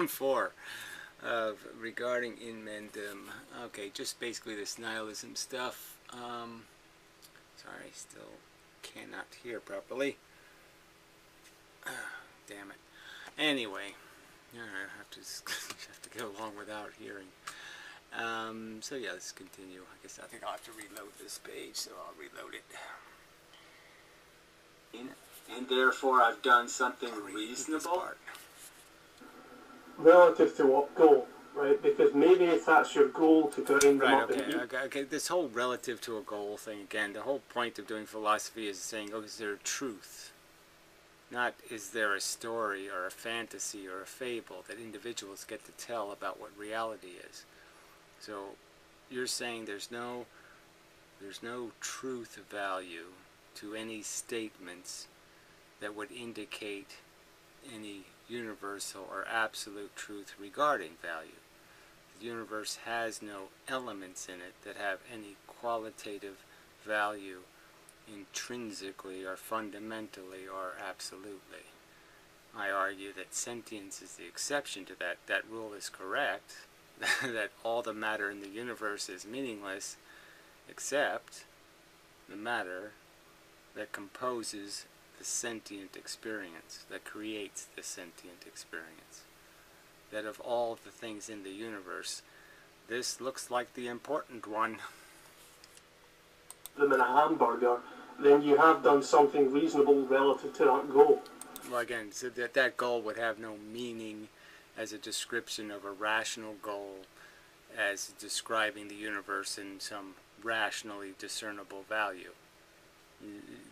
4 of regarding inmendum. Okay, just basically this nihilism stuff. Sorry, still cannot hear properly. Damn it. Anyway, I have to get along without hearing. So yeah, let's continue. I think I'll have to reload this page, so I'll reload it. And therefore I've done something reasonable. Relative to what goal, right? Because maybe if that's your goal to grind them up and eat. Okay, this whole relative to a goal thing, again, the whole point of doing philosophy is saying, oh, is there a truth? Not is there a story or a fantasy or a fable that individuals get to tell about what reality is. So you're saying there's no truth value to any statements that would indicate any universal or absolute truth regarding value. The universe has no elements in it that have any qualitative value intrinsically or fundamentally or absolutely. I argue that sentience is the exception to that. That rule is correct, that all the matter in the universe is meaningless except the matter that composes the sentient experience, that creates the sentient experience. That of all the things in the universe, this looks like the important one. Them in a hamburger, then you have done something reasonable relative to that goal. Well, again, so that goal would have no meaning as a description of a rational goal, as describing the universe in some rationally discernible value.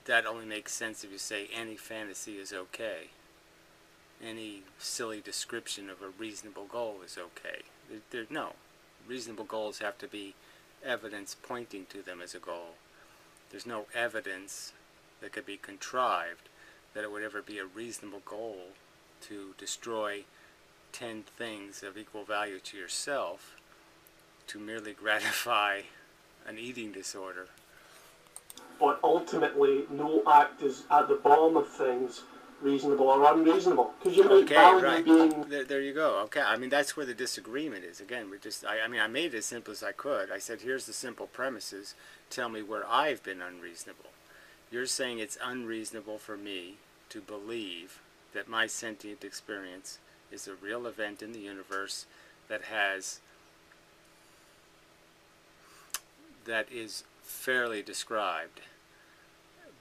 That only makes sense if you say any fantasy is okay. Any silly description of a reasonable goal is okay. No. Reasonable goals have to be evidence pointing to them as a goal. There's no evidence that could be contrived that it would ever be a reasonable goal to destroy 10 things of equal value to yourself to merely gratify an eating disorder. But ultimately, no act is at the bottom of things reasonable or unreasonable. Because you make value being... There you go. Okay, I mean, that's where the disagreement is. Again, I made it as simple as I could. I said, here's the simple premises. Tell me where I've been unreasonable. You're saying it's unreasonable for me to believe that my sentient experience is a real event in the universe that is fairly described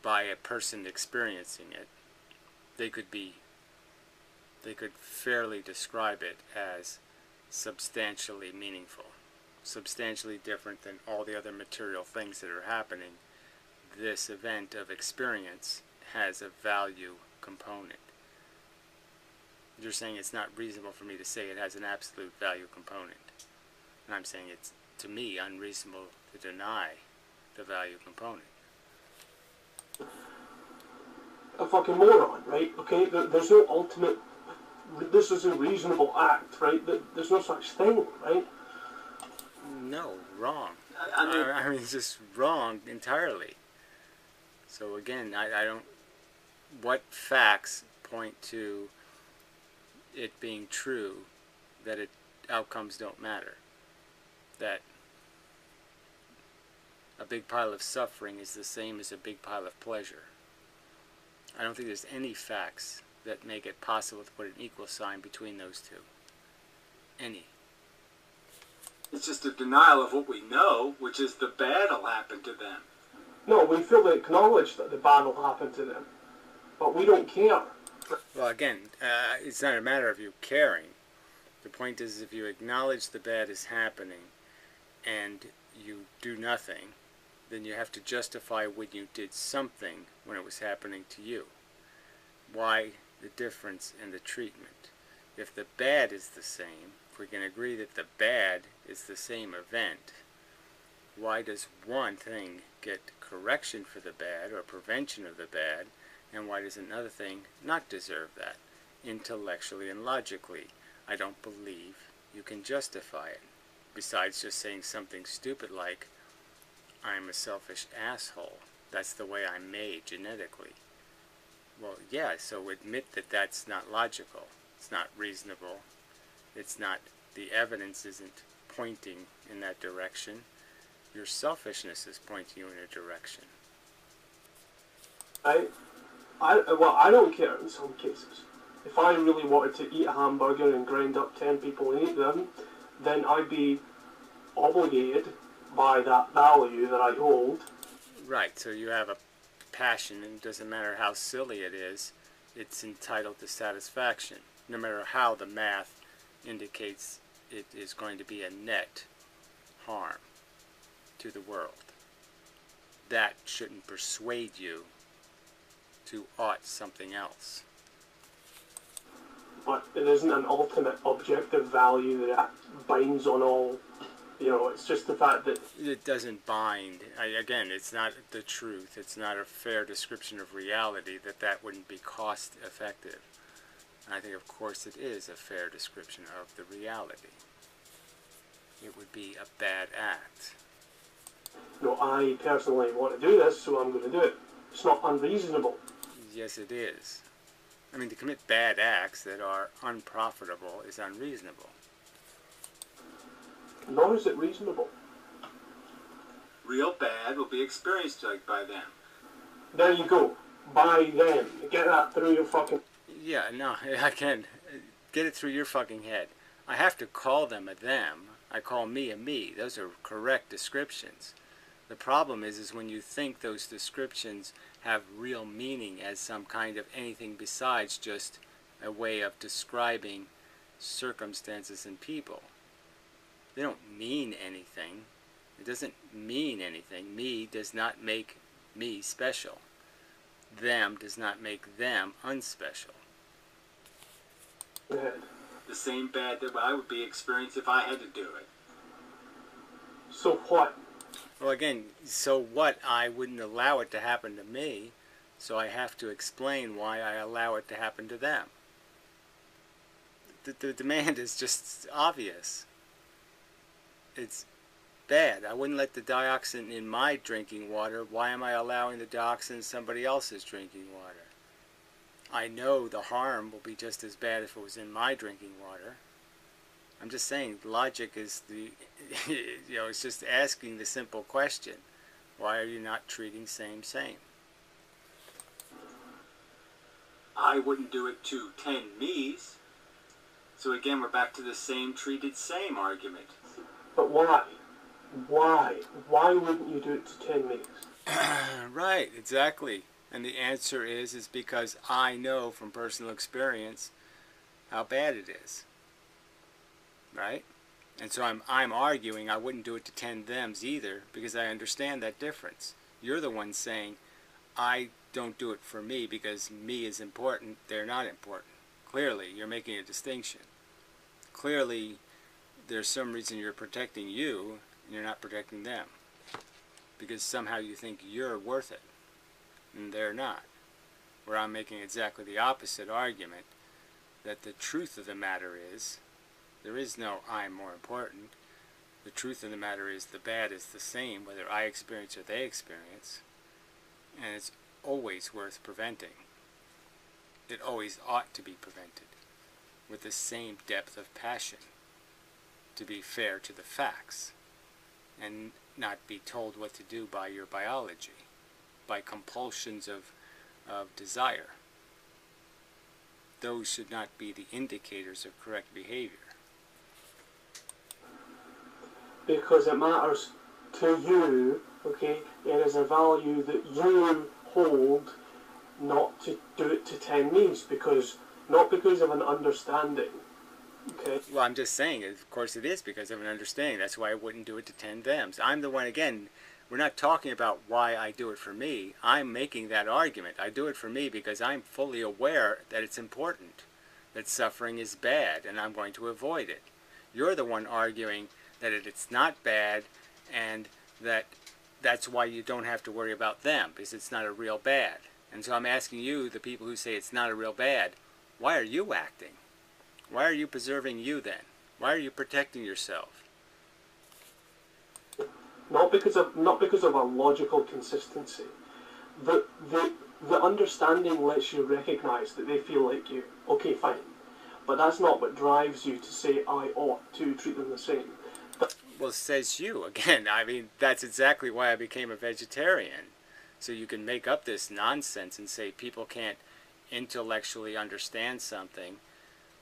by a person experiencing it. They could fairly describe it as substantially meaningful, substantially different than all the other material things that are happening. This event of experience has a value component. You're saying it's not reasonable for me to say it has an absolute value component. And I'm saying it's, to me, unreasonable to deny the value component. A fucking moron, right? Okay, there's no ultimate... This is a reasonable act, right? There's no such thing, right? No, wrong. I mean, it's just wrong entirely. So again, I don't... What facts point to it being true that outcomes don't matter? That a big pile of suffering is the same as a big pile of pleasure. I don't think there's any facts that make it possible to put an equal sign between those two. Any. It's just a denial of what we know, which is the bad will happen to them. No, we feel to acknowledge that the bad will happen to them, but we don't care. Well, again, it's not a matter of you caring. The point is, if you acknowledge the bad is happening and you do nothing, then you have to justify when you did something when it was happening to you. Why the difference in the treatment? If the bad is the same, if we can agree that the bad is the same event, why does one thing get correction for the bad or prevention of the bad, and why does another thing not deserve that? Intellectually and logically, I don't believe you can justify it. Besides just saying something stupid like, I'm a selfish asshole. That's the way I'm made genetically. Well, yeah, so admit that that's not logical. It's not reasonable. It's not, the evidence isn't pointing in that direction. Your selfishness is pointing you in a direction. Well, I don't care in some cases. If I really wanted to eat a hamburger and grind up 10 people and eat them, then I'd be obligated by that value that I hold. Right, so you have a passion, and it doesn't matter how silly it is, it's entitled to satisfaction, no matter how the math indicates it is going to be a net harm to the world. That shouldn't persuade you to ought something else. But it isn't an ultimate objective value that binds on all. You know, it's just the fact that it doesn't bind. Again, it's not the truth. It's not a fair description of reality that wouldn't be cost effective. I think, of course, it is a fair description of the reality. It would be a bad act. You know, I personally want to do this, so I'm going to do it. It's not unreasonable. Yes, it is. I mean, to commit bad acts that are unprofitable is unreasonable. Nor is it reasonable. Real bad will be experienced like by them. There you go. By them. Get that through your fucking... Yeah, no, I can. Get it through your fucking head. I have to call them a them. I call me a me. Those are correct descriptions. The problem is when you think those descriptions have real meaning as some kind of anything besides just a way of describing circumstances and people. They don't mean anything. It doesn't mean anything. Me does not make me special. Them does not make them unspecial. Go ahead. The same bad that I would be experienced if I had to do it. So what? Well, again, so what? I wouldn't allow it to happen to me, so I have to explain why I allow it to happen to them. The demand is just obvious. It's bad. I wouldn't let the dioxin in my drinking water. Why am I allowing the dioxin in somebody else's drinking water? I know the harm will be just as bad if it was in my drinking water. I'm just saying, logic is the, you know, it's just asking the simple question. Why are you not treating same? I wouldn't do it to 10 me's. So again, we're back to the same treated same argument. But why? Why? Why wouldn't you do it to 10 me's? Right, exactly. And the answer is because I know from personal experience how bad it is. Right? And so I'm arguing I wouldn't do it to 10 thems either because I understand that difference. You're the one saying I don't do it for me because me is important, they're not important. Clearly, you're making a distinction. Clearly, there's some reason you're protecting you and you're not protecting them. Because somehow you think you're worth it and they're not. Where I'm making exactly the opposite argument, that the truth of the matter is there is no I'm more important. The truth of the matter is the bad is the same whether I experience or they experience. And it's always worth preventing. It always ought to be prevented with the same depth of passion, to be fair to the facts and not be told what to do by your biology, by compulsions of desire. Those should not be the indicators of correct behavior. Because it matters to you, okay? It is a value that you hold not to do it to 10 me's, because not because of an understanding, okay? Well, I'm just saying, of course it is because of an understanding. That's why I wouldn't do it to 10 thems. I'm the one, again, we're not talking about why I do it for me. I'm making that argument. I do it for me because I'm fully aware that it's important, that suffering is bad, and I'm going to avoid it. You're the one arguing that it's not bad and that's why you don't have to worry about them, because it's not a real bad. And so I'm asking you, the people who say it's not a real bad, why are you acting? Why are you preserving you then? Why are you protecting yourself? Not because of a logical consistency. The understanding lets you recognize that they feel like you. Okay, fine. But that's not what drives you to say I ought to treat them the same. Well, says you. Again, I mean, that's exactly why I became a vegetarian. So you can make up this nonsense and say people can't intellectually understand something,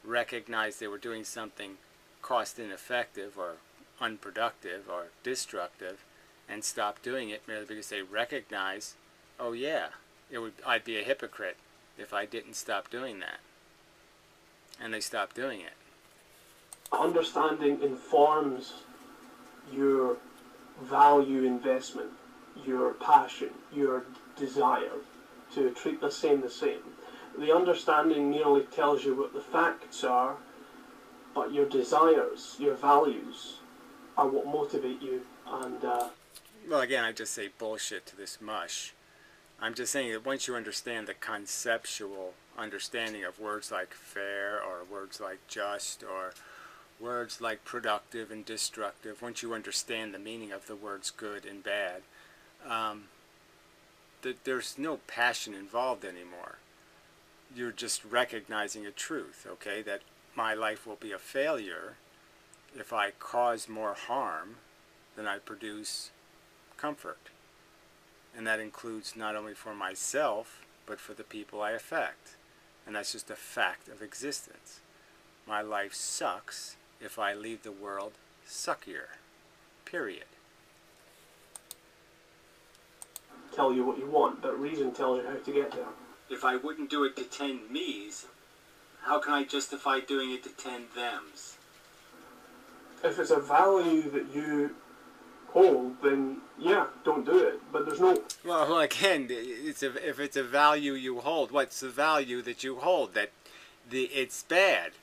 recognize they were doing something cost ineffective or unproductive or destructive, and stop doing it merely because they recognize, oh yeah, I'd be a hypocrite if I didn't stop doing that. And they stop doing it. Understanding informs your value investment, your passion, your desire to treat the same the same. The understanding merely tells you what the facts are, but your desires, your values, are what motivate you. And well, again, I just say bullshit to this mush. I'm just saying that once you understand the conceptual understanding of words like fair or words like just or words like productive and destructive, once you understand the meaning of the words good and bad, there's no passion involved anymore. You're just recognizing a truth, okay, that my life will be a failure if I cause more harm than I produce comfort. And that includes not only for myself, but for the people I affect. And that's just a fact of existence. My life sucks if I leave the world suckier. Period. tell you what you want, but reason tells you how to get there. If I wouldn't do it to 10 me's, how can I justify doing it to 10 them's? If it's a value that you hold, then yeah, don't do it. But there's no... Well, again, if it's a value you hold, what's the value that you hold? That it's bad.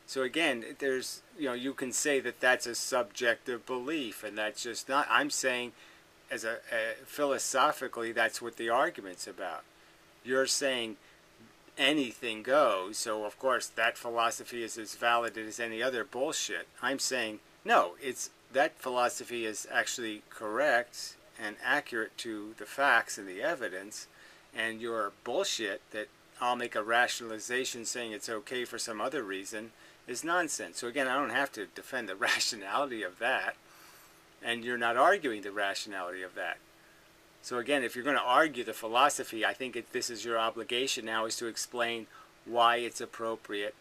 So again, there's, you can say that that's a subjective belief, and that's just not. I'm saying, as philosophically, that's what the argument's about. You're saying anything goes, so of course that philosophy is as valid as any other bullshit. I'm saying no, that philosophy is actually correct and accurate to the facts and the evidence, and your bullshit that I'll make a rationalization saying it's okay for some other reason is nonsense. So again, I don't have to defend the rationality of that, and you're not arguing the rationality of that. So again, if you're going to argue the philosophy, I think this is your obligation now, is to explain why it's appropriate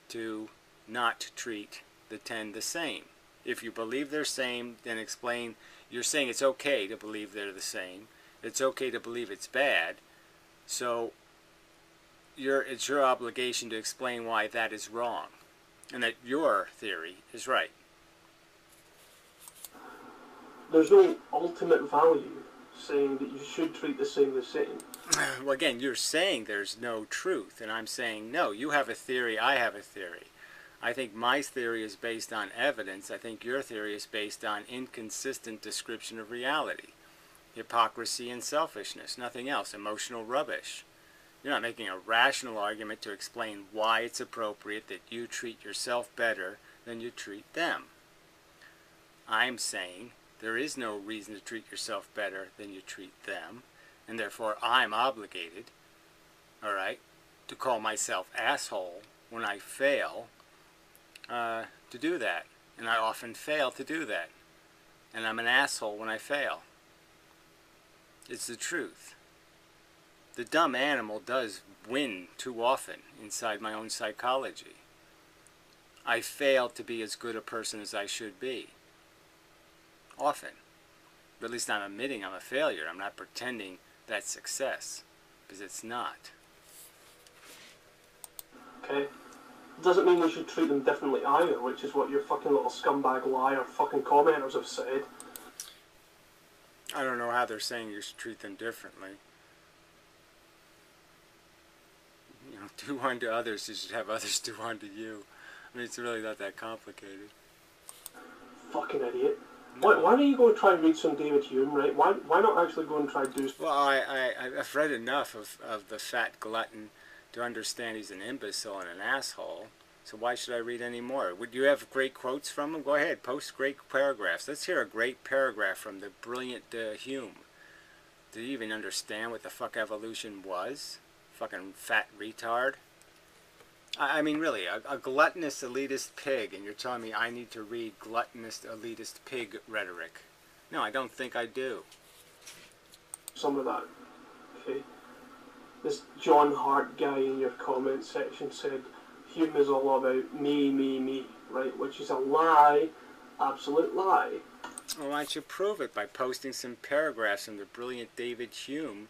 to not treat the 10 the same. If you believe they're same, then explain. You're saying it's okay to believe they're the same. It's okay to believe it's bad. So it's your obligation to explain why that is wrong, and that your theory is right. There's no ultimate value saying that you should treat the same the same. Well, again, you're saying there's no truth, and I'm saying no, you have a theory, I have a theory. I think my theory is based on evidence. I think your theory is based on inconsistent description of reality. Hypocrisy and selfishness, nothing else, emotional rubbish. You're not making a rational argument to explain why it's appropriate that you treat yourself better than you treat them. I'm saying there is no reason to treat yourself better than you treat them, and therefore I'm obligated, all right, to call myself asshole when I fail to do that. And I often fail to do that. And I'm an asshole when I fail. It's the truth. The dumb animal does win too often inside my own psychology. I fail to be as good a person as I should be. Often. But at least I'm admitting I'm a failure. I'm not pretending that's success. Because it's not. Okay? Doesn't mean we should treat them differently either, which is what your fucking little scumbag liar fucking commenters have said. I don't know how they're saying you should treat them differently. Do unto others, you should have others do unto you. I mean, it's really not that complicated. Fucking idiot. No. Why don't you go and try and read some David Hume, right? Why not actually go and try and do... Well, I've read enough of the fat glutton to understand he's an imbecile and an asshole. So why should I read any more? Would you have great quotes from him? Go ahead, post great paragraphs. Let's hear a great paragraph from the brilliant Hume. Did he even understand what the fuck evolution was? Fucking fat retard. I mean, really, a gluttonous elitist pig, and you're telling me I need to read gluttonous elitist pig rhetoric. No, I don't think I do. Some of that. Okay. This John Hart guy in your comment section said Hume is all about me, right? Which is a lie, absolute lie. Well, why don't you prove it by posting some paragraphs from the brilliant David Hume,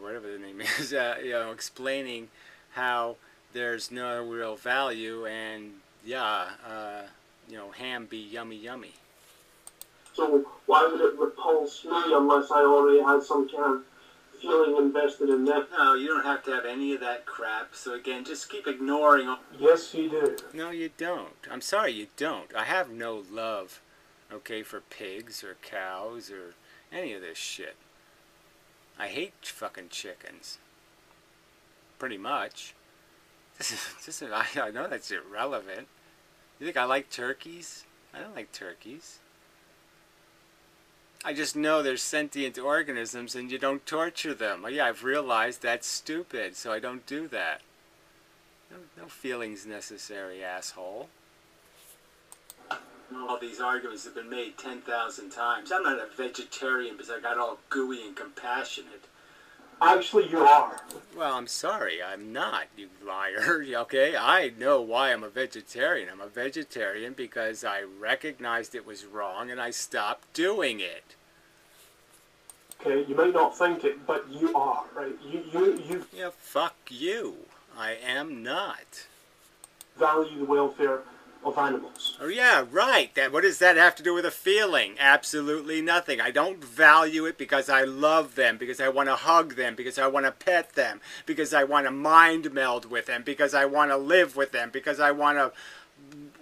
whatever the name is, explaining how there's no real value and, ham be yummy yummy. So why would it repulse me unless I already had some kind of feeling invested in that? No, you don't have to have any of that crap. So again, just keep ignoring. Yes, you do. No, you don't. I'm sorry, you don't. I have no love, okay, for pigs or cows or any of this shit. I hate fucking chickens. Pretty much. I know that's irrelevant. You think I like turkeys? I don't like turkeys. I just know they're sentient organisms and you don't torture them. Oh, yeah, I've realized that's stupid, so I don't do that. No feelings necessary, asshole. All these arguments have been made 10,000 times. I'm not a vegetarian because I got all gooey and compassionate. Actually, you are. Well, I'm sorry, I'm not, you liar, okay? I know why I'm a vegetarian. I'm a vegetarian because I recognized it was wrong and I stopped doing it. Okay, you might not think it, but you are, right? You Yeah, fuck you. I am not. value the welfare of animals. Oh yeah, right. What does that have to do with a feeling? Absolutely nothing. I don't value it because I love them, because I want to hug them, because I want to pet them, because I want to mind meld with them, because I want to live with them, because I want to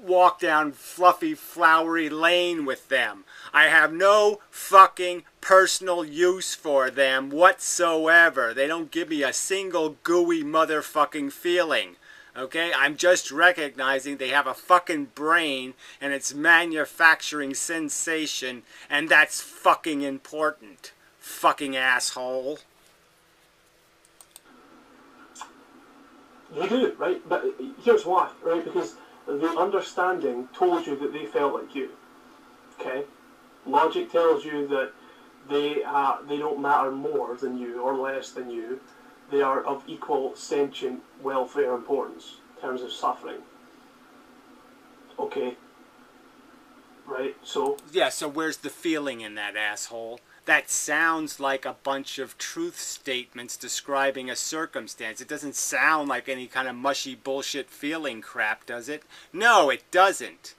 walk down fluffy, flowery lane with them. I have no fucking personal use for them whatsoever. They don't give me a single gooey motherfucking feeling. Okay, I'm just recognizing they have a fucking brain and it's manufacturing sensation, and that's fucking important. Fucking asshole. You do, right? But here's why, right? Because the understanding told you that they felt like you. Okay? Logic tells you that they don't matter more than you or less than you. They are of equal sentient welfare importance in terms of suffering. Okay. Right? So... Yeah, so where's the feeling in that, asshole? That sounds like a bunch of truth statements describing a circumstance. It doesn't sound like any kind of mushy bullshit feeling crap, does it? No, it doesn't.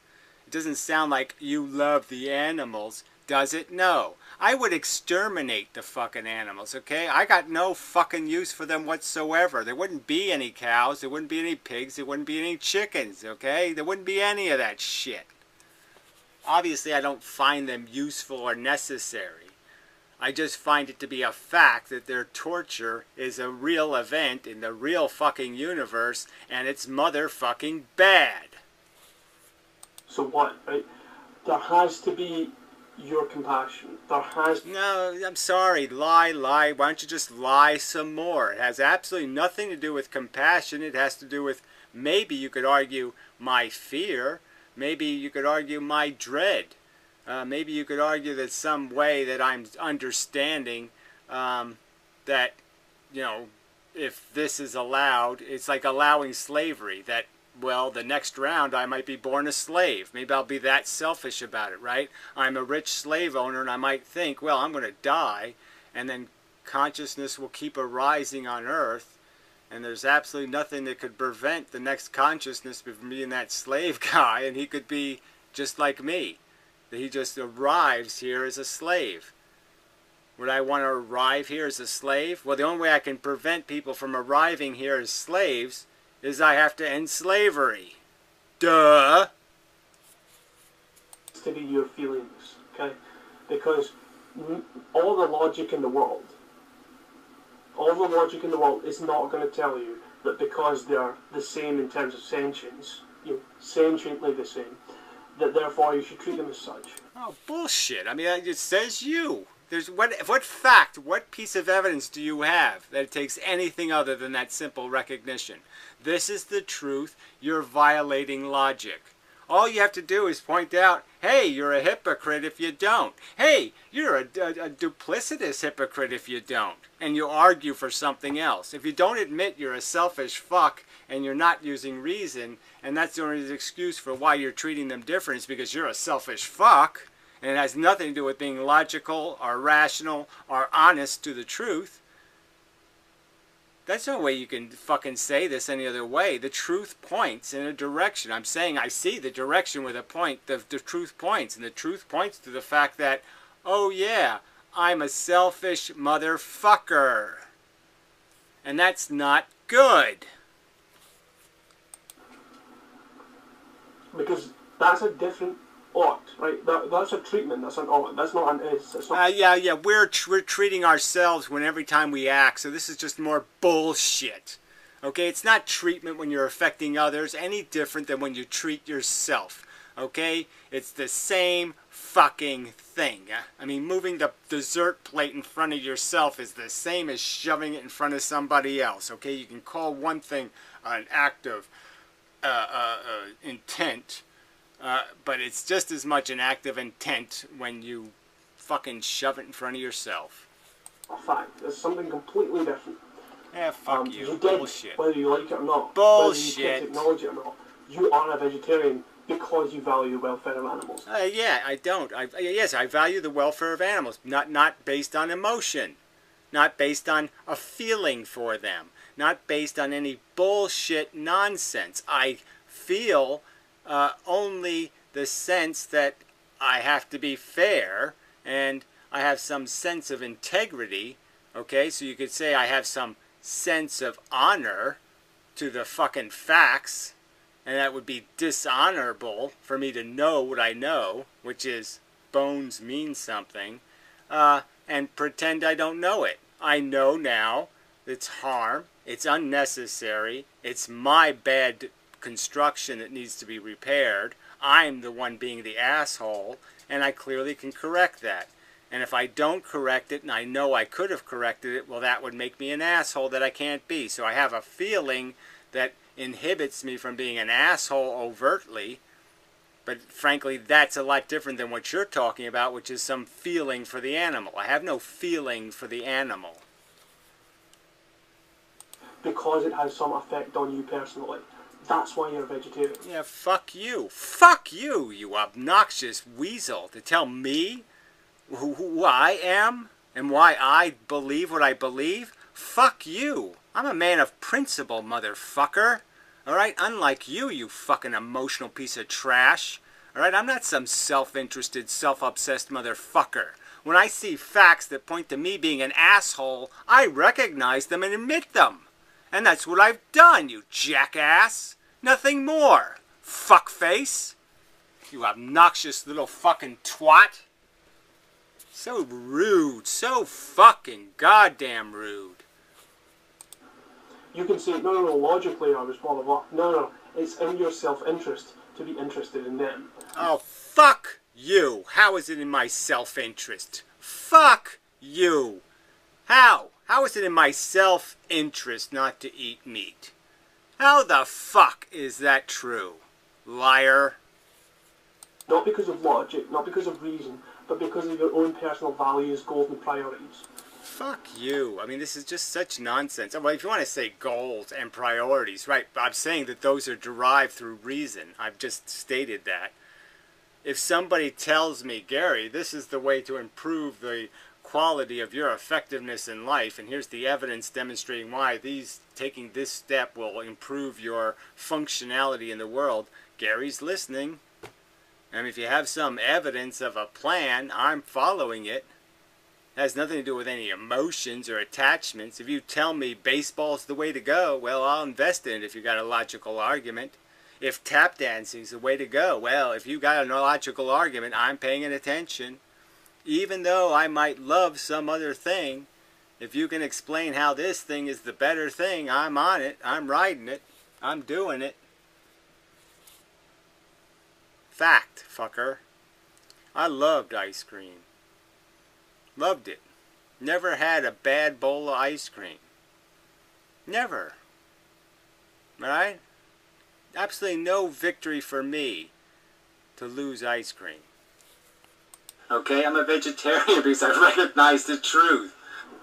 It doesn't sound like you love the animals, does it? No. I would exterminate the fucking animals, okay? I got no fucking use for them whatsoever. There wouldn't be any cows, there wouldn't be any pigs, there wouldn't be any chickens, okay? There wouldn't be any of that shit. Obviously, I don't find them useful or necessary. I just find it to be a fact that their torture is a real event in the real fucking universe, and it's motherfucking bad. So what, right? There has to be your compassion. There has... No, I'm sorry. Lie. Why don't you just lie some more? It has absolutely nothing to do with compassion. It has to do with, maybe you could argue, my fear. Maybe you could argue my dread. Maybe you could argue that some way that I'm understanding that, if this is allowed, it's like allowing slavery, that, well, the next round I might be born a slave. Maybe I'll be that selfish about it, right? I'm a rich slave owner and I might think, well, I'm going to die, and then consciousness will keep arising on Earth, and there's absolutely nothing that could prevent the next consciousness from being that slave guy, and he could be just like me. That he just arrives here as a slave. Would I want to arrive here as a slave? Well, the only way I can prevent people from arriving here as slaves is I have to end slavery. Duh! To be your feelings, okay? Because all the logic in the world is not going to tell you that because they're the same in terms of sentience, sentiently the same, that therefore you should treat them as such. Oh, bullshit. I mean, it says you. There's what fact, what piece of evidence do you have that it takes anything other than that simple recognition? This is the truth. You're violating logic. All you have to do is point out, hey, you're a hypocrite if you don't. Hey, you're a duplicitous hypocrite if you don't. And you argue for something else. If you don't admit you're a selfish fuck and you're not using reason, and that's the only excuse for why you're treating them different is because you're a selfish fuck, and it has nothing to do with being logical or rational or honest to the truth, that's no way you can fucking say this any other way. The truth points in a direction. I'm saying I see the direction where the truth points. And the truth points to the fact that, oh yeah, I'm a selfish motherfucker. And that's not good. Because that's a different ought, right? That's a treatment. That's an ought. That's not an is. It's not. Yeah. We're treating ourselves when every time we act. So this is just more bullshit. Okay, it's not treatment when you're affecting others any different than when you treat yourself. Okay, it's the same fucking thing. I mean, moving the dessert plate in front of yourself is the same as shoving it in front of somebody else. Okay, you can call one thing an act of intent. But it's just as much an act of intent when you fucking shove it in front of yourself. A fact. It's something completely different. Yeah, fuck you. You did, Bullshit. whether you like it or not. Bullshit. Whether you can't acknowledge it or not. You are a vegetarian because you value the welfare of animals. Yeah, I don't. Yes, I value the welfare of animals. Not based on emotion. Not based on a feeling for them. Not based on any bullshit nonsense. I feel only the sense that I have to be fair and I have some sense of integrity. Okay, so you could say I have some sense of honor to the fucking facts, and that would be dishonorable for me to know what I know, which is bones mean something, and pretend I don't know it. I know now it's harm, it's unnecessary, it's my bad construction that needs to be repaired. I'm the one being the asshole, and I clearly can correct that. And if I don't correct it, and I know I could have corrected it, well, that would make me an asshole that I can't be. So I have a feeling that inhibits me from being an asshole overtly, but frankly, that's a lot different than what you're talking about, which is some feeling for the animal. I have no feeling for the animal. Because it has some effect on you personally. That's why you're a vegetarian. Yeah, fuck you. Fuck you, you obnoxious weasel. To tell me who I am and why I believe what I believe? Fuck you. I'm a man of principle, motherfucker. Alright? Unlike you, you fucking emotional piece of trash. Alright? I'm not some self-interested, self-obsessed motherfucker. When I see facts that point to me being an asshole, I recognize them and admit them. And that's what I've done, you jackass. Nothing more. Fuckface. You obnoxious little fucking twat. So rude. So fucking goddamn rude. You can say, no, logically I was blah, blah, blah. No, it's in your self-interest to be interested in them. Oh, fuck you. How is it in my self-interest? Fuck you. How? How is it in my self-interest not to eat meat? How the fuck is that true? Liar. Not because of logic, not because of reason, but because of your own personal values, goals and priorities. Fuck you. I mean, this is just such nonsense. Well, if you want to say goals and priorities, right, I'm saying that those are derived through reason. I've just stated that. If somebody tells me, Gary, this is the way to improve the quality of your effectiveness in life, and here's the evidence demonstrating why taking this step will improve your functionality in the world, Gary's listening. And if you have some evidence of a plan, I'm following it. It has nothing to do with any emotions or attachments. If you tell me baseball's the way to go, well, I'll invest in it if you got a logical argument. If tap dancing's the way to go, well, if you got a logical argument, I'm paying attention. Even though I might love some other thing, if you can explain how this thing is the better thing, I'm on it, I'm riding it, I'm doing it. Fact, fucker. I loved ice cream. Loved it. Never had a bad bowl of ice cream. Never. Right? Absolutely no victory for me to lose ice cream. Okay, I'm a vegetarian because I recognize the truth.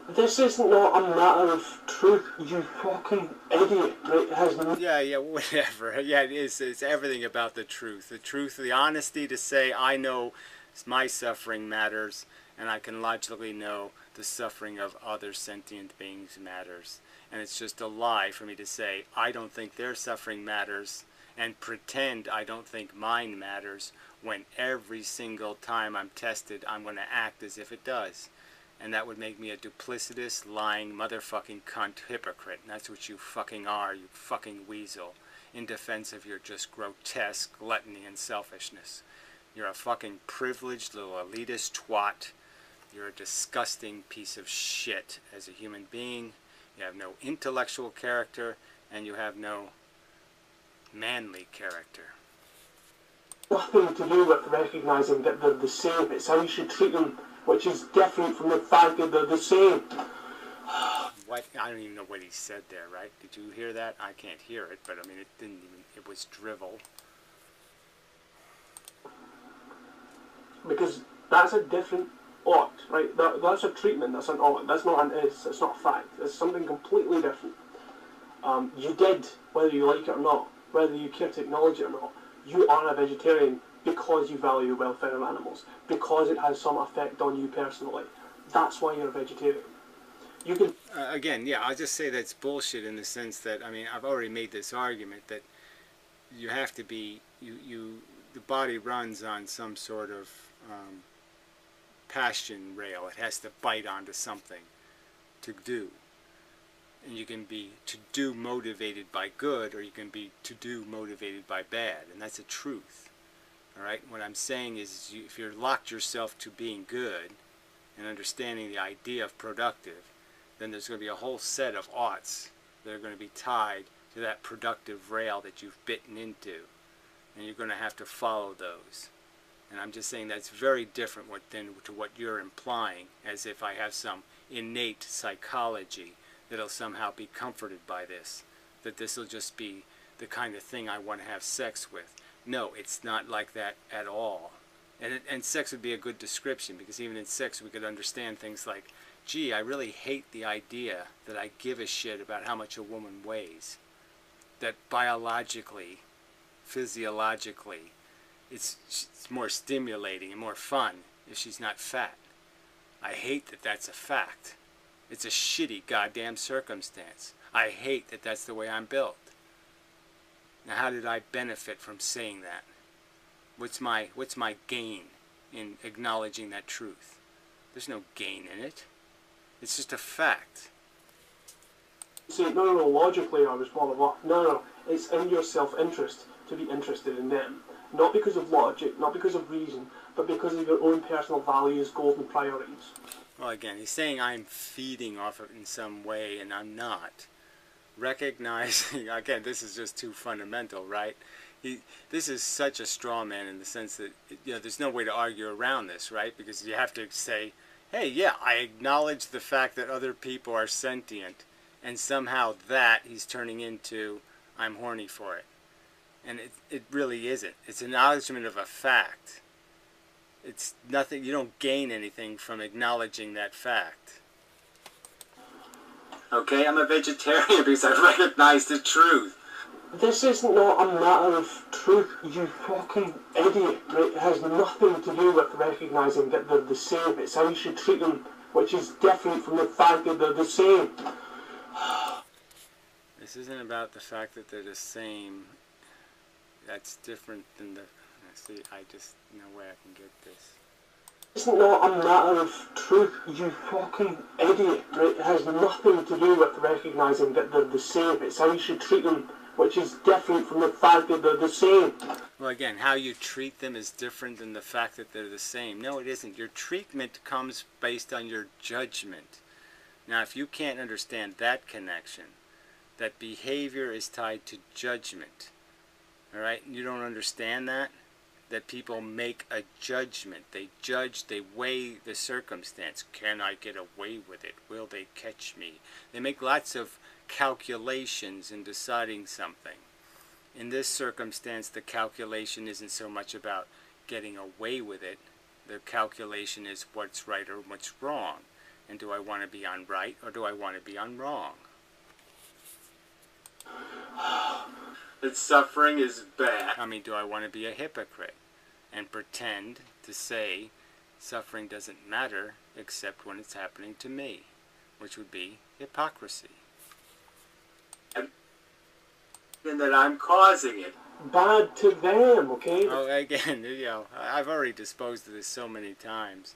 This is not a matter of truth, you fucking idiot. It has no... Yeah, whatever. Yeah, it is. It's everything about the truth. The truth, the honesty to say, I know my suffering matters, and I can logically know the suffering of other sentient beings matters. And it's just a lie for me to say, I don't think their suffering matters, and pretend I don't think mine matters, when every single time I'm tested, I'm going to act as if it does. And that would make me a duplicitous, lying, motherfucking cunt hypocrite. And that's what you fucking are, you fucking weasel, in defense of your just grotesque gluttony and selfishness. You're a fucking privileged little elitist twat. You're a disgusting piece of shit as a human being. You have no intellectual character, and you have no manly character. Nothing to do with recognising that they're the same. It's how you should treat them, which is different from the fact that they're the same. What? I don't even know what he said there, right? Did you hear that? I can't hear it, but I mean, it didn't even, it was drivel. Because that's a different ought, right? That's a treatment, that's an ought. That's not an is, it's not a fact. It's something completely different. You did, whether you like it or not, whether you care to acknowledge it or not, you are a vegetarian because you value the welfare of animals, because it has some effect on you personally. That's why you're a vegetarian. You can... Again, yeah, I'll just say that's bullshit in the sense that, I mean, I've already made this argument that you have to be, the body runs on some sort of passion rail. It has to bite onto something to do. And you can be to do motivated by good, or you can be to do motivated by bad. And that's a truth. All right? What I'm saying is, if you're locked yourself to being good and understanding the idea of productive, then there's going to be a whole set of oughts that are going to be tied to that productive rail that you've bitten into. And you're going to have to follow those. And I'm just saying that's very different than to what you're implying, as if I have some innate psychology that'll somehow be comforted by this, that this will just be the kind of thing I want to have sex with. No, it's not like that at all. And sex would be a good description, because even in sex we could understand things like, gee, I really hate the idea that I give a shit about how much a woman weighs. That biologically, physiologically, it's more stimulating and more fun if she's not fat. I hate that that's a fact. It's a shitty goddamn circumstance. I hate that that's the way I'm built. Now, how did I benefit from saying that? What's my gain in acknowledging that truth? There's no gain in it. It's just a fact. Say, no, logically I was blah, blah, blah. No, it's in your self-interest to be interested in them. Not because of logic, not because of reason, but because of your own personal values, goals and priorities. Well, again, he's saying I'm feeding off of it in some way, and I'm not. Recognizing, again, this is just too fundamental, right? This is such a straw man in the sense that, there's no way to argue around this, right? Because you have to say, hey, yeah, I acknowledge the fact that other people are sentient, and somehow that he's turning into, I'm horny for it. And it really isn't. It's an acknowledgement of a fact. It's nothing, you don't gain anything from acknowledging that fact. Okay, I'm a vegetarian because I recognize the truth. This is not a matter of truth, you fucking idiot. It has nothing to do with recognising that they're the same. It's how you should treat them, which is different from the fact that they're the same. This isn't about the fact that they're the same. That's different than the... See, I just... no way I can get this. It's not a matter of truth, you fucking idiot. It has nothing to do with recognising that they're the same. It's how you should treat them, which is different from the fact that they're the same. Well, again, how you treat them is different than the fact that they're the same. No, it isn't. Your treatment comes based on your judgment. Now, if you can't understand that connection, that behavior is tied to judgment, all right? You don't understand that? that people make a judgment. They judge, they weigh the circumstance. Can I get away with it? Will they catch me? They make lots of calculations in deciding something. In this circumstance, the calculation isn't so much about getting away with it. The calculation is what's right or what's wrong. And do I want to be on right or do I want to be on wrong? That suffering is bad. I mean, do I want to be a hypocrite and pretend to say suffering doesn't matter except when it's happening to me, which would be hypocrisy. And that I'm causing it. Bad to them, okay? Oh, again, you know, I've already disposed of this so many times,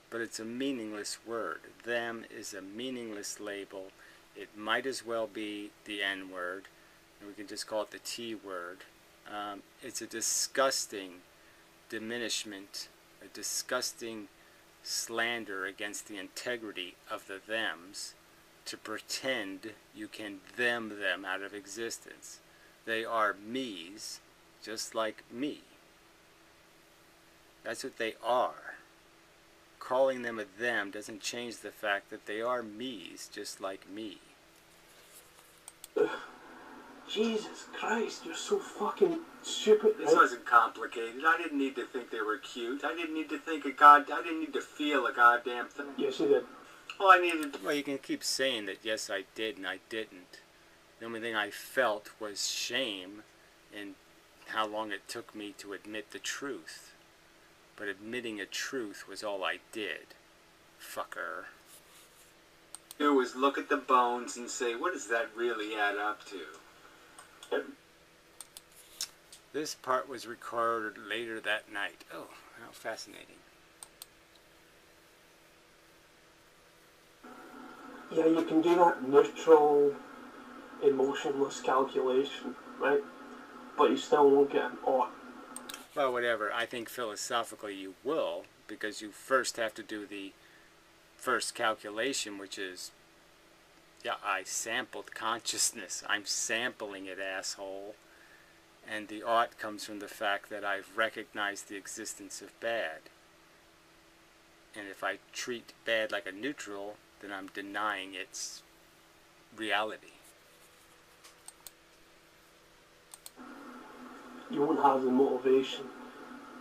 but it's a meaningless word. Them is a meaningless label. It might as well be the N word, and we can just call it the T word. It's a disgusting diminishment, a disgusting slander against the integrity of the thems to pretend you can them out of existence. They are me's, just like me. That's what they are. Calling them a them doesn't change the fact that they are me's, just like me. Jesus Christ, you're so fucking stupid. This wasn't complicated. I didn't need to think they were cute. I didn't need to think I didn't need to feel a goddamn thing. Yes, you did. All I needed to... Well, you can keep saying that, yes, I did and I didn't. The only thing I felt was shame in how long it took me to admit the truth. But admitting a truth was all I did. Fucker. do was look at the bones and say, what does that really add up to? This part was recorded later that night. Oh, how fascinating. Yeah, you can do that neutral, emotionless calculation, right? But you still won't get an ought. Well, whatever. I think philosophically you will, because you first have to do the first calculation, which is, yeah, I sampled consciousness. I'm sampling it, asshole. And the ought comes from the fact that I've recognized the existence of bad. And if I treat bad like a neutral, then I'm denying its reality. You won't have the motivation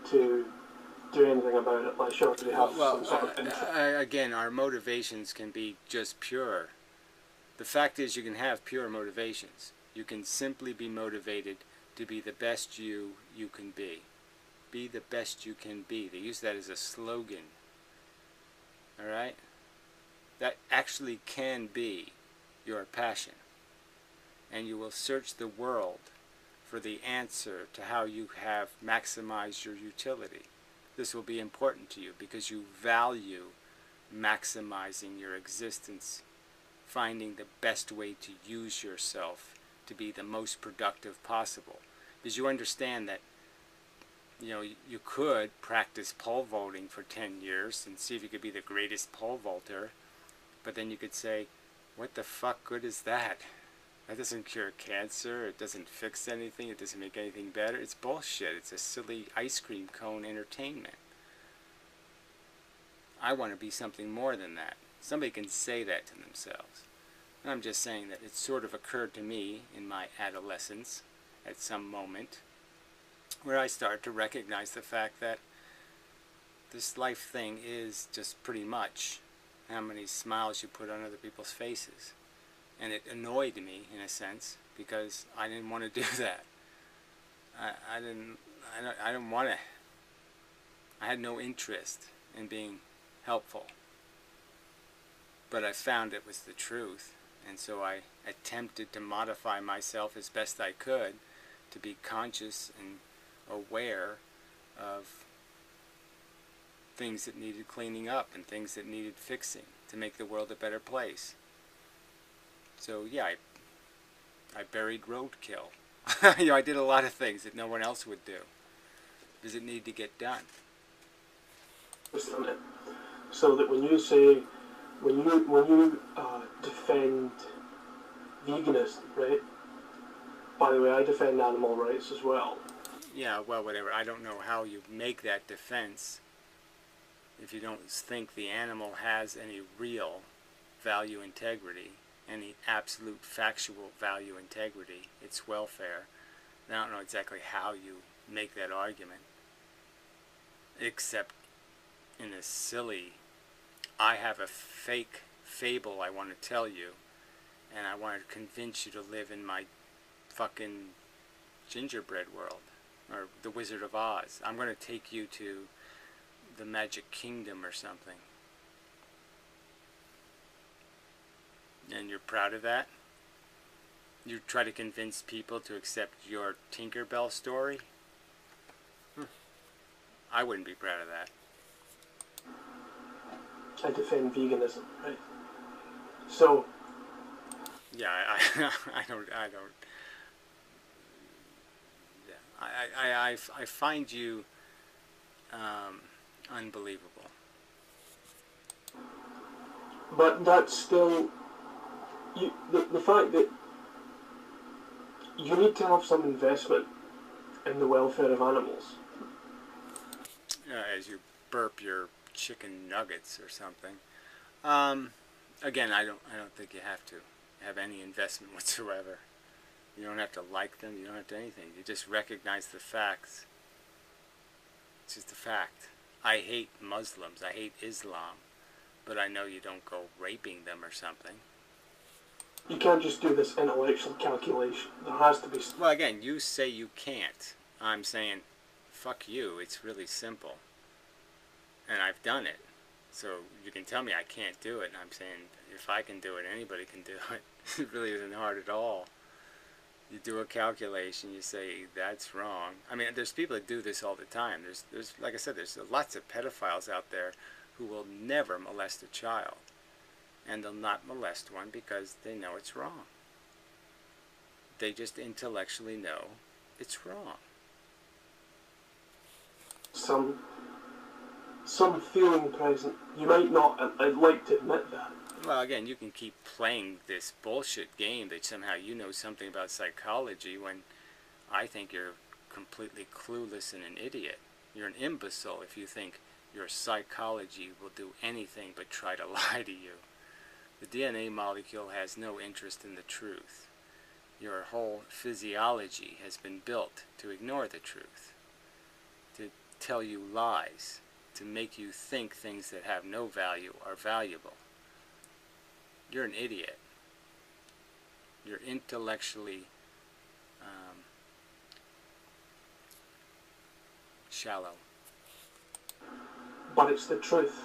to do anything about it, like sure, they have some sort of interest. Again, our motivations can be just pure. The fact is, you can have pure motivations. You can simply be motivated to be the best you can be. Be the best you can be. They use that as a slogan. Alright? That actually can be your passion. And you will search the world for the answer to how you have maximized your utility. This will be important to you because you value maximizing your existence, finding the best way to use yourself to be the most productive possible. Because you understand that, you know, you could practice pole vaulting for 10 years and see if you could be the greatest pole vaulter, but then you could say, what the fuck good is that? That doesn't cure cancer, it doesn't fix anything, it doesn't make anything better. It's bullshit. It's a silly ice cream cone entertainment. I want to be something more than that. Somebody can say that to themselves. And I'm just saying that it sort of occurred to me in my adolescence at some moment where I started to recognize the fact that this life thing is just pretty much how many smiles you put on other people's faces. And it annoyed me, in a sense, because I didn't want to do that. I didn't want to. I had no interest in being helpful. But I found it was the truth, and so I attempted to modify myself as best I could to be conscious and aware of things that needed cleaning up and things that needed fixing to make the world a better place. So yeah, I buried roadkill. You know, I did a lot of things that no one else would do. Does it need to get done? So that when you say, when you defend veganism, right? By the way, I defend animal rights as well. Yeah, well, whatever. I don't know how you make that defense if you don't think the animal has any real value integrity, any absolute factual value integrity, its welfare. I don't know exactly how you make that argument, except in a silly, I have a fake fable I want to tell you, and I want to convince you to live in my fucking gingerbread world, or the Wizard of Oz. I'm going to take you to the Magic Kingdom or something. And you're proud of that? You try to convince people to accept your Tinkerbell story? I wouldn't be proud of that. I defend veganism, right? So, Yeah, I don't. Yeah, I find you unbelievable. but that's still the fact that you need to have some investment in the welfare of animals. As you burp your chicken nuggets or something. Again, I don't think you have to have any investment whatsoever. You don't have to like them. You don't have to anything. You just recognize the facts. It's just a fact. I hate Muslims. I hate Islam. But I know you don't go raping them or something. You can't just do this intellectual calculation. There has to be... Well, again, you say you can't. I'm saying, fuck you. It's really simple. And I've done it. So you can tell me I can't do it. And I'm saying, if I can do it, anybody can do it. It really isn't hard at all. You do a calculation, you say, that's wrong. I mean, there's people that do this all the time. There's like I said, there's lots of pedophiles out there who will never molest a child. And they'll not molest one because they know it's wrong. They just intellectually know it's wrong. Some feeling present. You might not, I'd like to admit that. Well, again, you can keep playing this bullshit game that somehow you know something about psychology when I think you're completely clueless and an idiot. You're an imbecile if you think your psychology will do anything but try to lie to you. The DNA molecule has no interest in the truth. Your whole physiology has been built to ignore the truth, to tell you lies, to make you think things that have no value are valuable. You're an idiot. You're intellectually shallow. But it's the truth,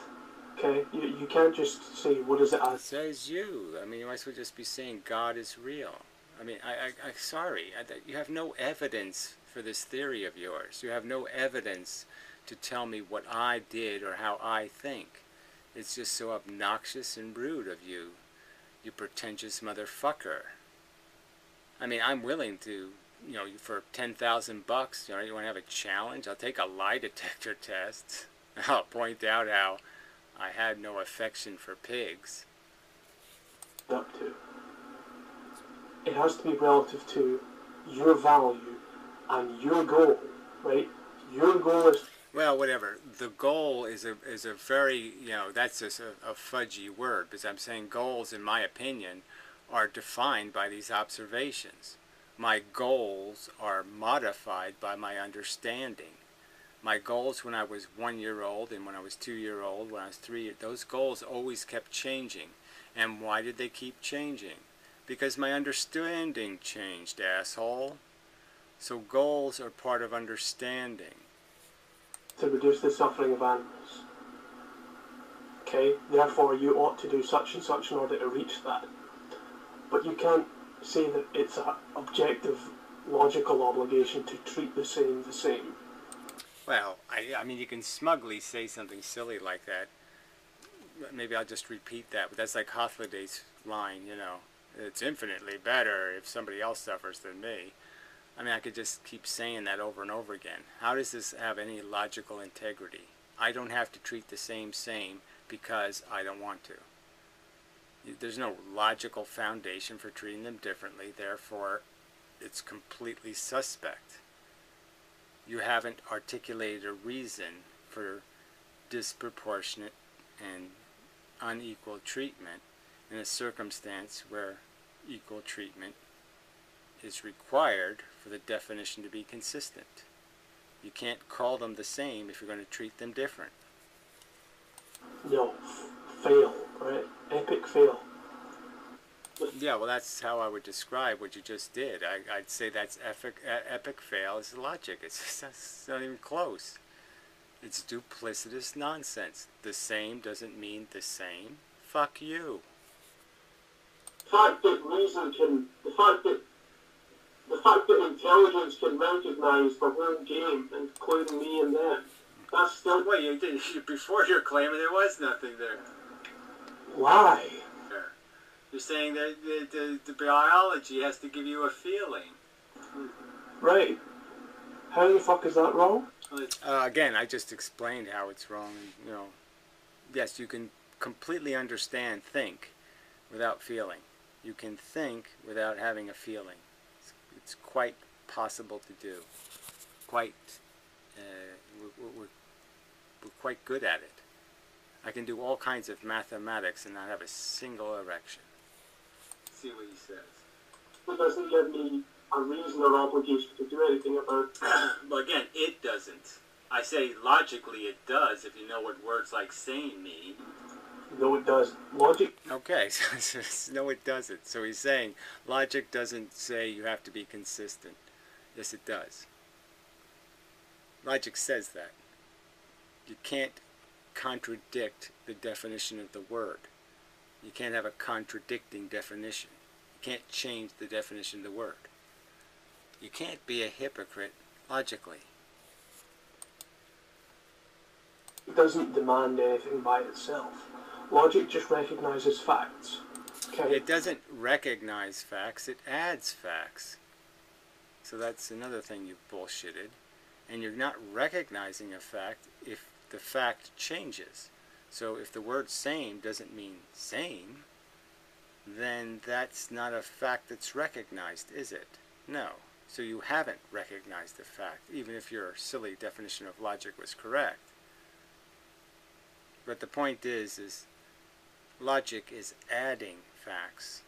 okay? You can't just say, what is it as? Says you. I mean, you might as well just be saying God is real. I mean, I'm sorry. You have no evidence for this theory of yours. You have no evidence to tell me what I did or how I think. It's just so obnoxious and rude of you, you pretentious motherfucker. I mean, I'm willing to, you know, for $10,000, you know, you want to have a challenge? I'll take a lie detector test. I'll point out how I had no affection for pigs. Up to. It has to be relative to your value and your goal, right? Your goal is... Well, whatever. The goal is a very, you know, that's just a fudgy word, because I'm saying goals, in my opinion, are defined by these observations. My goals are modified by my understanding. My goals when I was 1 year old and when I was 2 year old, when I was 3 years, those goals always kept changing. And why did they keep changing? Because my understanding changed, asshole. So goals are part of understanding. To reduce the suffering of animals. Okay? Therefore, you ought to do such and such in order to reach that. But you can't say that it's an objective, logical obligation to treat the same the same. Well, I mean, you can smugly say something silly like that. Maybe I'll just repeat that, but that's like Hofladay's line, you know. It's infinitely better if somebody else suffers than me. I mean, I could just keep saying that over and over again. How does this have any logical integrity? I don't have to treat the same because I don't want to. There's no logical foundation for treating them differently, therefore it's completely suspect. you haven't articulated a reason for disproportionate and unequal treatment in a circumstance where equal treatment is required for the definition to be consistent. You can't call them the same if you're going to treat them different. No, fail, right? Epic fail. Yeah, well, that's how I would describe what you just did. I'd say that's epic fail is logic. It's not even close. It's duplicitous nonsense. The same doesn't mean the same. Fuck you. The fact that intelligence can recognise the whole game, including me and them, that's still... Well, you did before you're claiming there was nothing there. Why? You're saying that the biology has to give you a feeling. Right. How the fuck is that wrong? Again, I just explained how it's wrong. You know, yes, you can completely understand, think, without feeling. You can think without having a feeling. It's quite possible to do. We're quite good at it. I can do all kinds of mathematics and not have a single erection. See what he says. It doesn't give me a reason or obligation to do anything about it. Well, again, it doesn't. I say logically it does if you know what words like same mean. No, it doesn't. Logic... Okay, so no, it doesn't. So he's saying logic doesn't say you have to be consistent. Yes, it does. Logic says that. You can't contradict the definition of the word. You can't have a contradicting definition. You can't change the definition of the word. You can't be a hypocrite logically. It doesn't demand anything by itself. Logic just recognizes facts. Okay? It doesn't recognize facts, it adds facts. So that's another thing you've bullshitted. And you're not recognizing a fact if the fact changes. So if the word same doesn't mean same, then that's not a fact that's recognized, is it? No. So you haven't recognized the fact, even if your silly definition of logic was correct. But the point is logic is adding facts,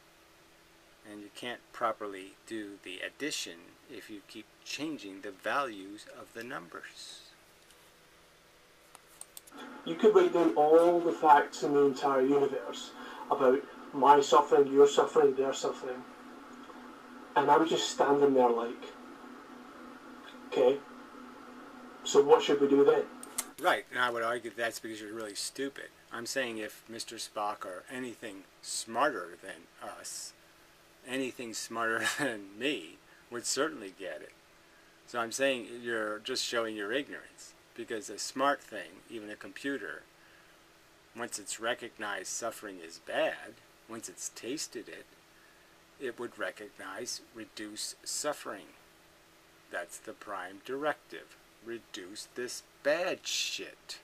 and you can't properly do the addition if you keep changing the values of the numbers. You could write down all the facts in the entire universe about my suffering, your suffering, their suffering, and I'm just standing there like, okay, so what should we do then? Right, and I would argue that's because you're really stupid. I'm saying if Mr. Spock or anything smarter than us, anything smarter than me, would certainly get it. So I'm saying you're just showing your ignorance. Because a smart thing, even a computer, once it's recognized suffering is bad, once it's tasted it, it would recognize reduce suffering. That's the prime directive. Reduce this bad shit.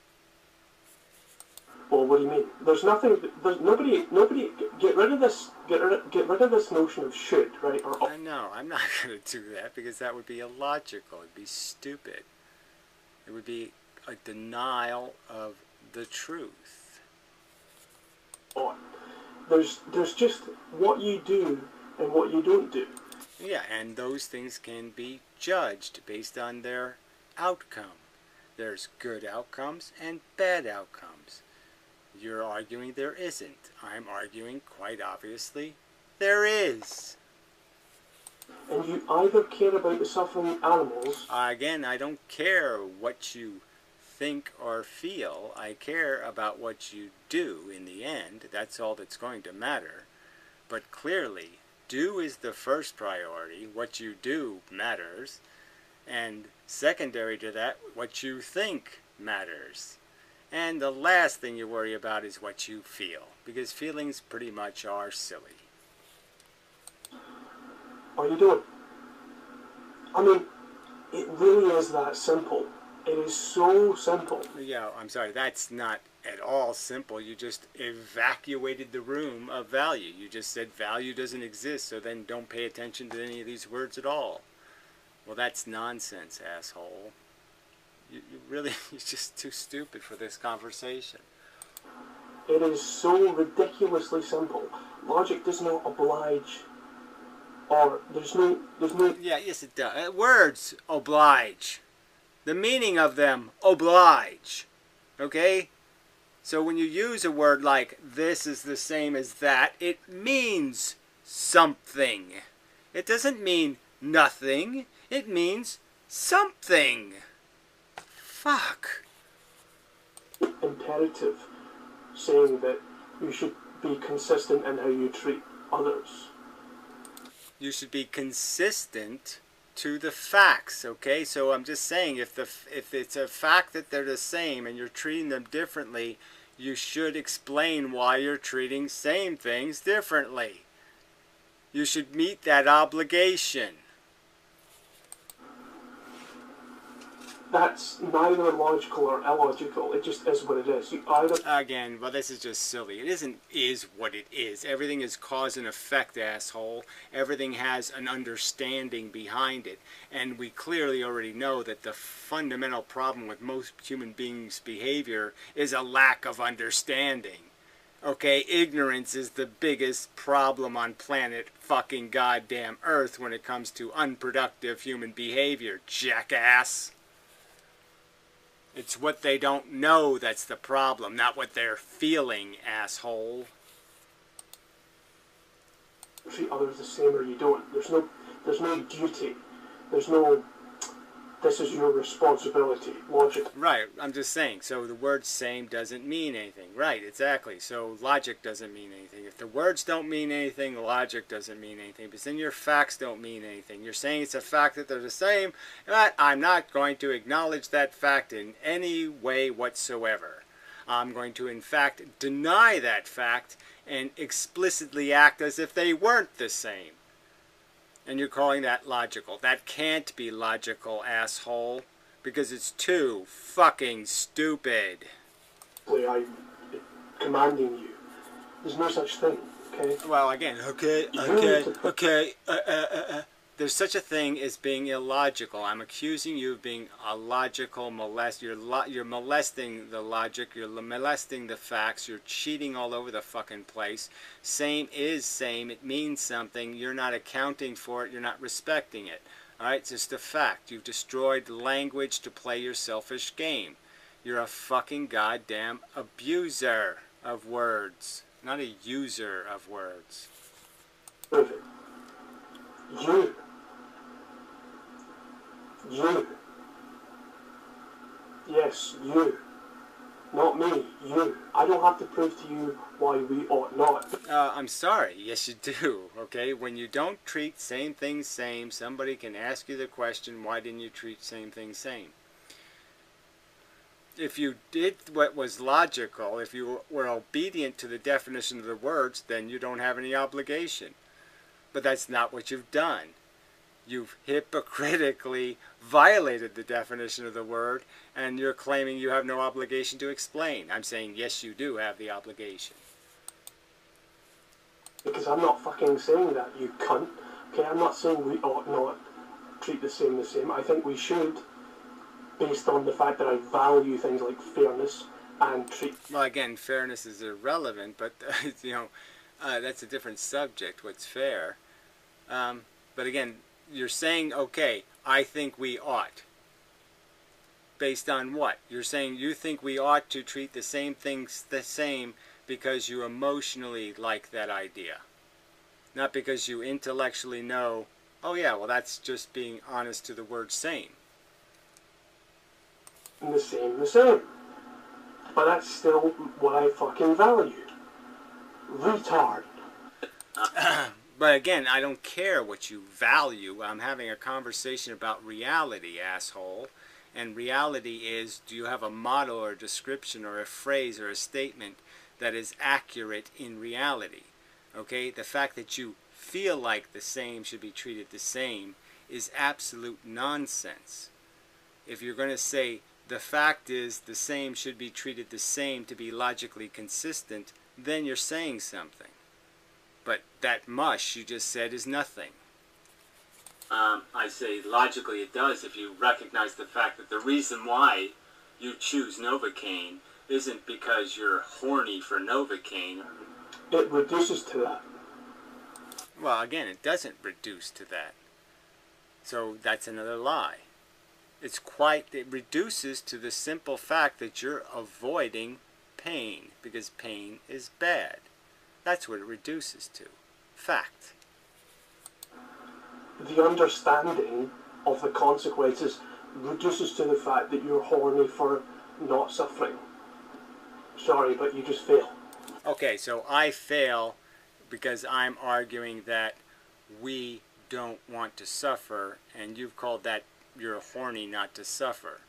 Well, what do you mean? There's nothing. There's nobody. Get rid of this. Get rid of this notion of should, right? I know. I'm not going to do that because that would be illogical. It'd be stupid. It would be a denial of the truth. There's just what you do and what you don't do. Yeah, and those things can be judged based on their outcome. There's good outcomes and bad outcomes. You're arguing there isn't. I'm arguing, quite obviously, there is. And you either care about the suffering animals... Again, I don't care what you think or feel. I care about what you do in the end. That's all that's going to matter. But clearly, do is the first priority. What you do matters. And secondary to that, what you think matters. And the last thing you worry about is what you feel. Because feelings pretty much are silly. What are you doing? I mean, it really is that simple. It is so simple. Yeah, I'm sorry, that's not at all simple. You just evacuated the room of value. You just said value doesn't exist, so then don't pay attention to any of these words at all. Well, that's nonsense, asshole. You really, you're just too stupid for this conversation. It is so ridiculously simple. Logic does not oblige, or there's no. Yeah, yes it does. Words oblige. The meaning of them oblige. Okay? So when you use a word like this is the same as that, it means something. It doesn't mean nothing. It means something. Fuck. Imperative saying that you should be consistent in how you treat others. You should be consistent to the facts, okay? So I'm just saying, if it's a fact that they're the same and you're treating them differently, you should explain why you're treating same things differently. You should meet that obligation. That's neither logical or illogical. It just is what it is. You either Again, well, this is just silly. It is what it is. Everything is cause and effect, asshole. Everything has an understanding behind it. And we clearly already know that the fundamental problem with most human beings' behavior is a lack of understanding. Okay, ignorance is the biggest problem on planet fucking goddamn Earth when it comes to unproductive human behavior, jackass. It's what they don't know that's the problem, not what they're feeling, asshole. treat others the same or you don't. There's no duty. There's no. This is your responsibility. Logic. Right, I'm just saying. So the word same doesn't mean anything. Right, exactly. So logic doesn't mean anything. If the words don't mean anything, logic doesn't mean anything. But then your facts don't mean anything. You're saying it's a fact that they're the same, but I'm not going to acknowledge that fact in any way whatsoever. I'm going to, in fact, deny that fact and explicitly act as if they weren't the same. And you're calling that logical. That can't be logical, asshole. Because it's too fucking stupid. I'm commanding you. There's no such thing, okay? Well, again, okay. There's such a thing as being illogical. I'm accusing you of being a logical molester. You're molesting the logic. You're molesting the facts. You're cheating all over the fucking place. Same is same. It means something. You're not accounting for it. You're not respecting it. All right? It's just a fact. You've destroyed language to play your selfish game. You're a fucking goddamn abuser of words, not a user of words. Perfect. You. Yes, you. Not me, you. I don't have to prove to you why we ought not. I'm sorry. Yes, you do. Okay? When you don't treat same things same, somebody can ask you the question, why didn't you treat same things same? If you did what was logical, if you were obedient to the definition of the words, then you don't have any obligation. But that's not what you've done. You've hypocritically violated the definition of the word, and you're claiming you have no obligation to explain. I'm saying, yes, you do have the obligation. Because I'm not fucking saying that, you cunt. Okay, I'm not saying we ought not treat the same. I think we should, based on the fact that I value things like fairness and treat... Well, again, fairness is irrelevant, but, that's a different subject, what's fair. But again, you're saying, okay, I think we ought. Based on what? You're saying you think we ought to treat the same things the same because you emotionally like that idea. Not because you intellectually know, oh yeah, well that's just being honest to the word same. The same. But that's still what I fucking value. Retard. But again, I don't care what you value. I'm having a conversation about reality, asshole. And reality is, do you have a model or a description or a phrase or a statement that is accurate in reality? Okay? The fact that you feel like the same should be treated the same is absolute nonsense. If you're going to say the fact is the same should be treated the same to be logically consistent, then you're saying something. But that mush you just said is nothing. I say logically it does if you recognize the fact that the reason why you choose Novocaine isn't because you're horny for Novocaine. It reduces to that. Well, again, it doesn't reduce to that. So that's another lie. It reduces to the simple fact that you're avoiding pain because pain is bad. That's what it reduces to. Fact. The understanding of the consequences reduces to the fact that you're horny for not suffering. Sorry, but you just fail. Okay, so I fail because I'm arguing that we don't want to suffer, and you've called that you're horny not to suffer.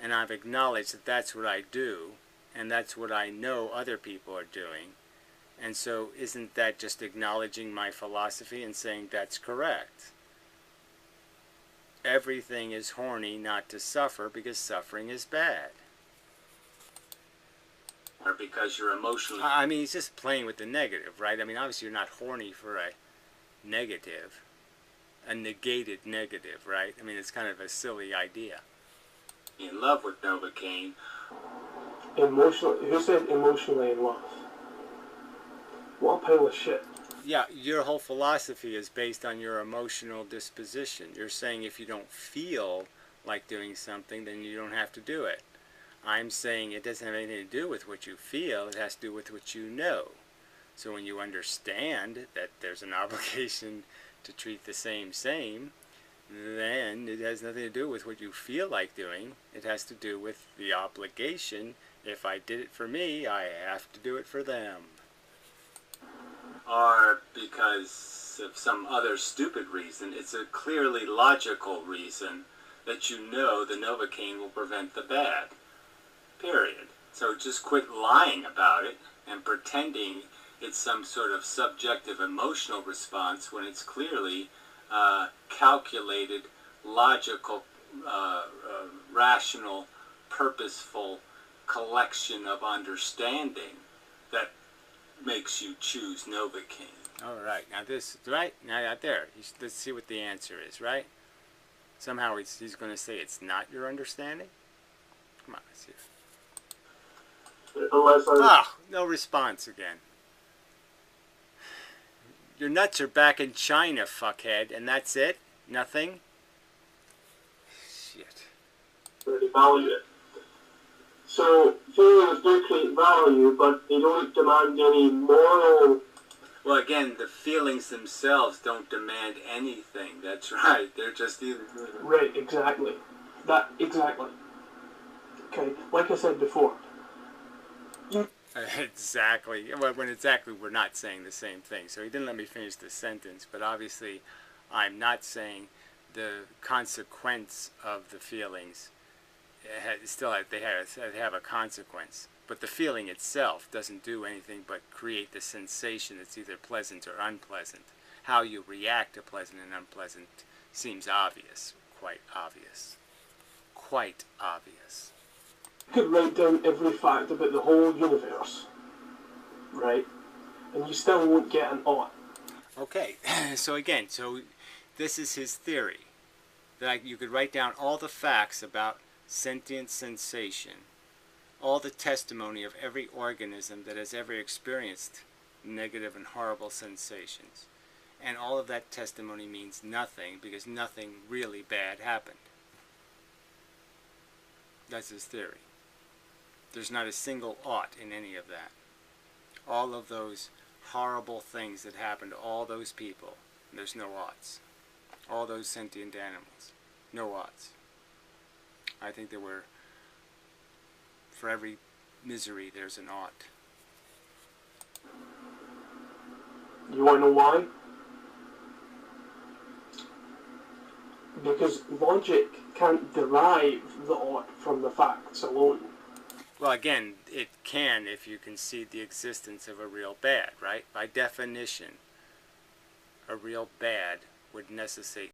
And I've acknowledged that that's what I do, and that's what I know other people are doing. And so isn't that just acknowledging my philosophy and saying that's correct? Everything is horny not to suffer because suffering is bad. Or because you're emotionally... I mean, he's just playing with the negative, right? I mean, obviously you're not horny for a negative, a negated negative, right? I mean, it's kind of a silly idea. in love with Novocaine. Emotionally? Who said emotionally in love? What a pile of shit. Yeah, your whole philosophy is based on your emotional disposition. You're saying if you don't feel like doing something, then you don't have to do it. I'm saying it doesn't have anything to do with what you feel. It has to do with what you know. So when you understand that there's an obligation to treat the same, then it has nothing to do with what you feel like doing. It has to do with the obligation. If I did it for me, I have to do it for them. Or because of some other stupid reason. It's a clearly logical reason that you know the Novocaine will prevent the bad. Period. So just quit lying about it and pretending it's some sort of subjective emotional response when it's clearly calculated, logical, rational, purposeful collection of understanding that makes you choose Novocaine. All right. Now this, right? Now out there. Let's see what the answer is, right? Somehow he's going to say it's not your understanding? Come on, let's see. No response again. Your nuts are back in China, fuckhead, and that's it? Nothing? Shit. Really value it. So, feelings do create value, but they don't demand any moral... Well, again, the feelings themselves don't demand anything. That's right. They're just either... Right, exactly. Exactly. Okay, like I said before. Exactly. Well, when exactly we're not saying the same thing. So he didn't let me finish the sentence, but obviously I'm not saying the consequence of the feelings they have a consequence. But the feeling itself doesn't do anything but create the sensation that's either pleasant or unpleasant. How you react to pleasant and unpleasant seems obvious. Quite obvious. Quite obvious. You could write down every fact about the whole universe, right? And you still won't get an ought. Okay, so this is his theory. That you could write down all the facts about sentient sensation, all the testimony of every organism that has ever experienced negative and horrible sensations. And all of that testimony means nothing because nothing really bad happened. That's his theory. There's not a single ought in any of that. All of those horrible things that happened to all those people, there's no oughts. All those sentient animals, no oughts. I think there were, for every misery, there's an ought. You want to know why? Because logic can't derive the ought from the facts alone. Well, again, it can if you concede the existence of a real bad, right? By definition, a real bad would necessitate